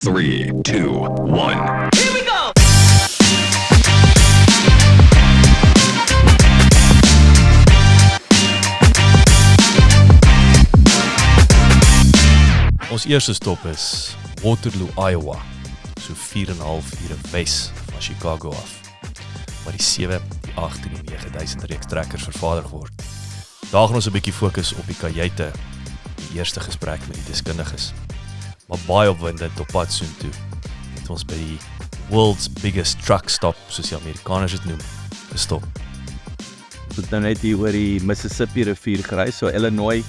3, 2, 1. Here we go! Ons eerste stop is Waterloo, Iowa, so 4,5 ure wes van Chicago af, waar die 7, die 8 en die 9000 reeks trekkers vervaardig word. Daar gaan ons 'n bietjie fokus op die kajuite, die eerste gesprek met die deskundiges, maar baie opwindend op pad soontoe, het ons by die world's biggest truck stop, soos die Amerikaners het noem, gestop. Ons het nou net hier oor die Mississippi rivier gereis, so Illinois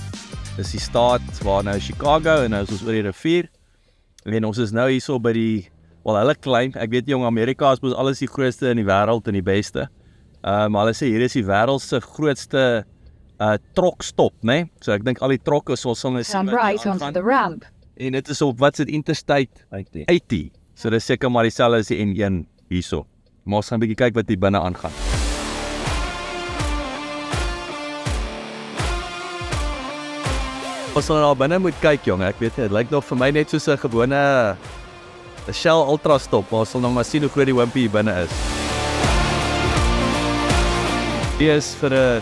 is die staat waar nou Chicago en nou is ons oor die rivier. En ons is nou hier so by die, hulle claim, ek weet jong, Amerika is mos alles die grootste in die wêreld en die beste. Maar hulle sê hier is die wêreld se grootste trokstop, né? So ek dink al die trokke sal nou sien. Come right onto the ramp. En dit is op wat se Interstate 80. So dis seker maar dieselfde as die N1 hierso. Maar ons gaan 'n bietjie kyk wat hier binne aangaan. Ons sal nou binne moet kyk jong, ek weet nie, dit lyk nog vir my net soos 'n gewone Shell Ultra stop, maar ons sal nog maar sien hoe groot die wimpie hier binne is. Die is vir 'n,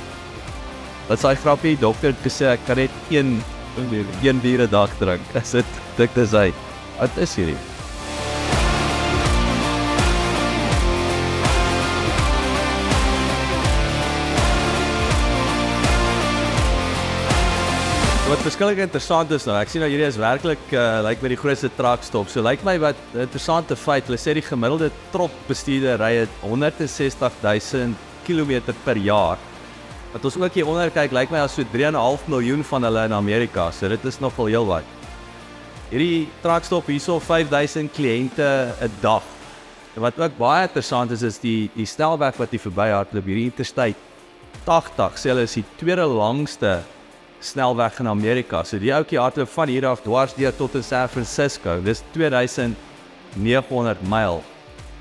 wat is daai grappie, dokter het gesê ek kan net een bier 'n dag drink, as dit dik is hy. Wat is hierdie? Wat verskillik interessant is nou, ek sien nou hierdie is werklik lyk met die grootste truckstop. So lyk my wat interessante feit, hulle sê die gemiddelde trokbestuurder ry 160,000 km per jaar. Wat ons ook hier onder kyk, lyk my as so 3,5 miljoen van hulle in Amerika. So dit is nogal heel wat. Hierdie truckstop hierso 5,000 kliënte 'n dag. En wat ook baie interessant is die snelweg wat hier verbyhardloop, hierdie Interstate 80, sê hulle is die tweede langste snelweg in Amerika. So die ouetjie hardloop van hier af dwars deur tot in San Francisco. Dis 2900 myl.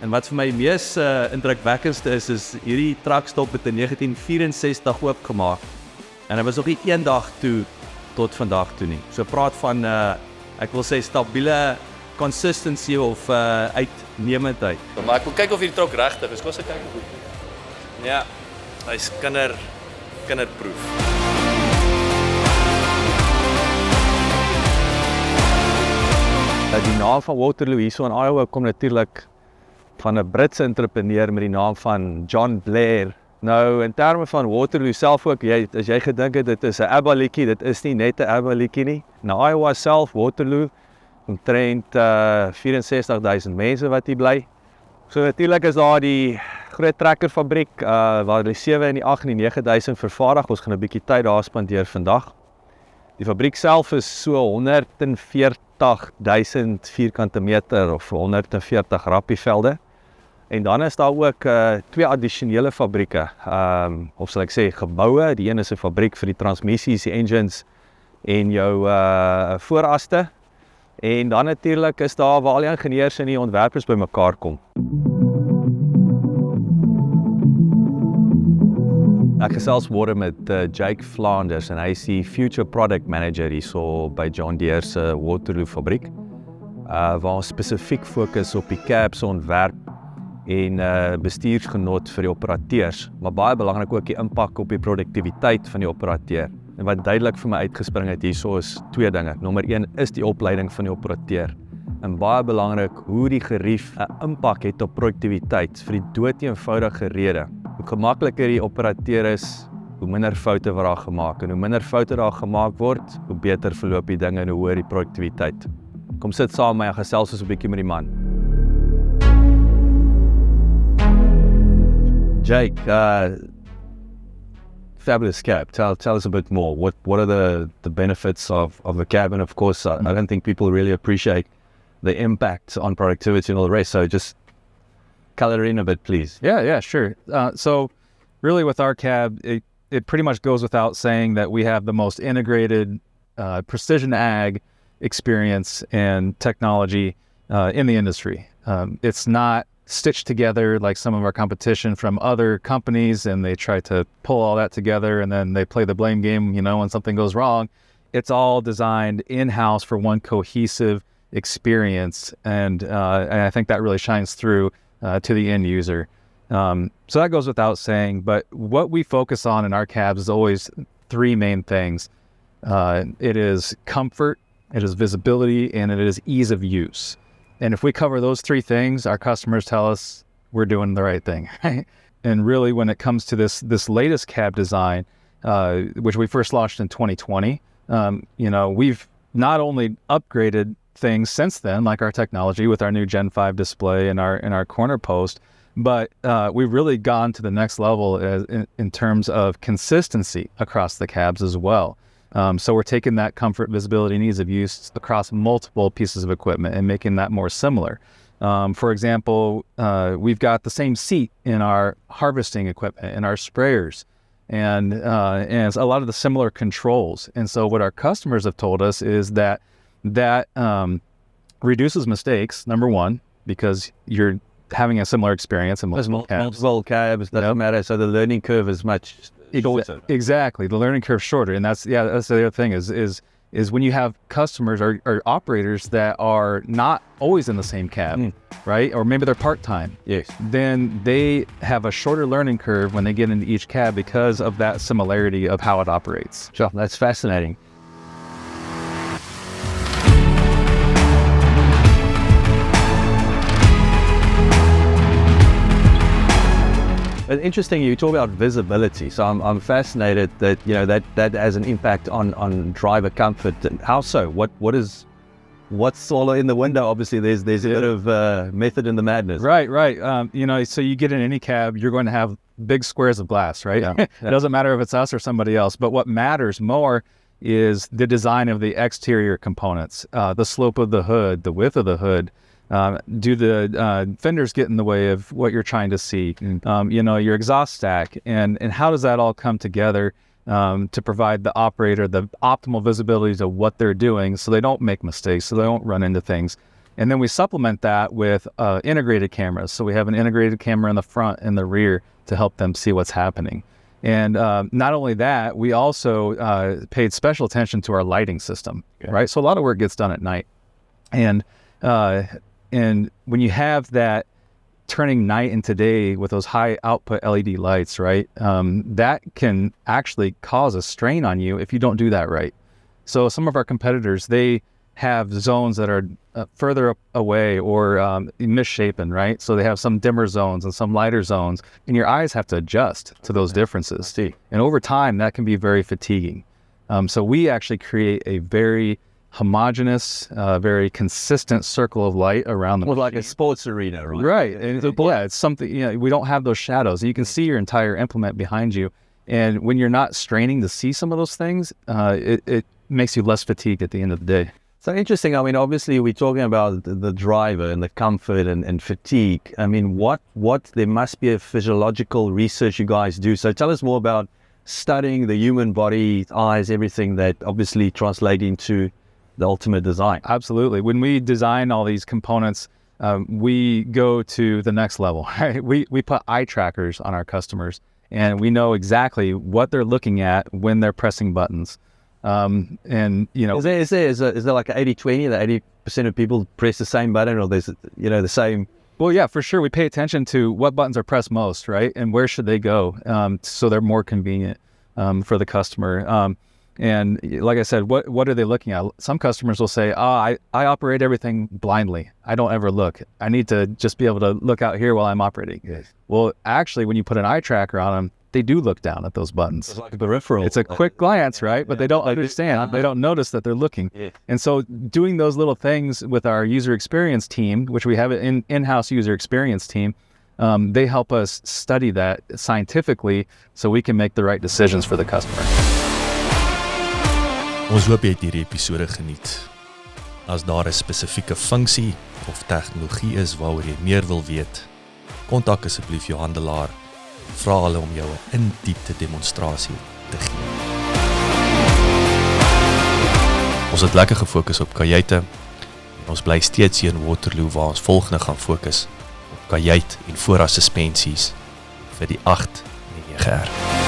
En wat vir my mees indrukwekkendste is hierdie truckstop het in 1964 oopgemaak. En dit was nog nie een dag toe tot vandag toe nie. So praat van ek wil sê stabiele consistency of uitnemendheid. Maar ek wil kyk of hierdie trok regtig is. Kom ons kyk of dit. Ja, hy's kinderproef. Die naam van Waterloo hierso in Iowa kom natuurlik van 'n Britse entrepreneur met die naam van John Deere. Nou in terme van Waterloo self ook, as jy gedink het dit is 'n ABBA-liedjie, dit is nie net 'n ABBA-liedjie nie. Nou Iowa self, Waterloo, omtrent 64,000 mense wat hier bly. So natuurlik is daar die groot trekkerfabriek waar die 7 en die 8 en die 9000 vervaardig. Ons gaan 'n bietjie tyd daar spandeer vandag. Die fabriek self is so 140,000 vierkante meter of 140 rappievelde. En dan is daar ook 2 addisionele fabrieke, of sal ek sê geboue. Die een is 'n fabriek vir die transmissies, die engines en jou vooraste. En dan natuurlik is daar waar al die ingenieurs en die ontwerpers bymekaar kom. Ek gesels môre met Jake Flanders en hy is die Future Product Manager hierso by John Deere se Waterloo fabriek, waar ons spesifiek fokus op die cab se ontwerp en bestuursgenot vir die operateurs, maar baie belangrik ook die impak op die produktiwiteit van die operateur. En wat duidelik vir my uitgespring het hierso is 2 dinge. Nommer 1 is die opleiding van die operateur. En baie belangrik hoe die gerief 'n impak het op produktiwiteit vir die dood-eenvoudige rede. Hoe gemakliker die operateur is, hoe minder foute word daar gemaak. En hoe minder foute daar gemaak word, hoe beter verloop die dinge en hoe hoër die produktiwiteit. Kom sit saam met my en gesels ons 'n bietjie met die man. Jake, fabulous cab. Tell us a bit more. What are the benefits of the cab? And of course, I don't think people really appreciate the impact on productivity and all the rest. So just color in a bit, please. Yeah, sure. So really with our cab, it pretty much goes without saying that we have the most integrated precision ag experience and technology in the industry. It's not stitched together like some of our competition from other companies, and they try to pull all that together and then they play the blame game, when something goes wrong. It's all designed in-house for one cohesive experience, and I think that really shines through to the end user. So that goes without saying, but what we focus on in our cabs is always three main things. It is comfort, it is visibility, and it is ease of use. And if we cover those three things, our customers tell us we're doing the right thing, right? And really, when it comes to this latest cab design, which we first launched in 2020, we've not only upgraded things since then, like our technology with our new Gen 5 display and our corner post, but we've really gone to the next level in terms of consistency across the cabs as well. So we're taking that comfort, visibility, and ease of use across multiple pieces of equipment and making that more similar. For example, we've got the same seat in our harvesting equipment, in our sprayers, and a lot of the similar controls. And so what our customers have told us is that reduces mistakes, number one, because you're having a similar experience in multiple cabs, doesn't matter, so the learning curve is much shorter. Exactly, the learning curve shorter, and that's the other thing is when you have customers or operators that are not always in the same cab, right? Or maybe they're part-time. Yes. Then they have a shorter learning curve when they get into each cab because of that similarity of how it operates. Sure, that's fascinating. Interesting, you talk about visibility, so I'm fascinated that that has an impact on driver comfort. How so? What's all in the window? Obviously, there's a bit of method in the madness. Right. So you get in any cab, you're going to have big squares of glass, right? Yeah. It doesn't matter if it's us or somebody else. But what matters more is the design of the exterior components, the slope of the hood, the width of the hood. Do the fenders get in the way of what you're trying to see? Your exhaust stack, and how does that all come together to provide the operator the optimal visibility to what they're doing, so they don't make mistakes, so they don't run into things. And then we supplement that with integrated cameras. So we have an integrated camera in the front and the rear to help them see what's happening. And not only that, we also paid special attention to our lighting system, right? So a lot of work gets done at night, and when you have that turning night into day with those high output LED lights, right, that can actually cause a strain on you if you don't do that right. So some of our competitors, they have zones that are further away or misshapen, right? So they have some dimmer zones and some lighter zones, and your eyes have to adjust to those differences. And over time, that can be very fatiguing. So we actually create a very homogeneous, very consistent circle of light around the machine. Like a sports arena, right? Right. And it's something, we don't have those shadows. You can see your entire implement behind you. And when you're not straining to see some of those things, it makes you less fatigued at the end of the day. So interesting. I mean, obviously we're talking about the driver and the comfort and fatigue. I mean, there must be a physiological research you guys do. So tell us more about studying the human body, eyes, everything that obviously translate into the ultimate design. Absolutely. When we design all these components, we go to the next level. Right? We put eye trackers on our customers, and we know exactly what they're looking at when they're pressing buttons. Is there like an 80-20 that 80% of people press the same button, or there's the same? Well, yeah, for sure. We pay attention to what buttons are pressed most, right, and where should they go, so they're more convenient for the customer. And like I said, what are they looking at? Some customers will say, I operate everything blindly. I don't ever look. I need to just be able to look out here while I'm operating. Yes. Well, actually, when you put an eye tracker on them, they do look down at those buttons. It's like a peripheral. It's a quick glance, right? But they don't understand. They don't notice that they're looking. Yeah. And so doing those little things with our user experience team, which we have an in-house user experience team, they help us study that scientifically so we can make the right decisions for the customer. Ons hoop jy het hierdie episode geniet. As daar 'n spesifieke funksie of tegnologie is waaroor jy meer wil weet, kontak asseblief jou handelaar. Vra hulle om jou 'n in-diepte demonstrasie te gee. Ons het lekker gefokus op kajuite en ons bly steeds hier in Waterloo waar ons volgende gaan fokus op kajuit en vooras suspensies vir die 8 en die 9R.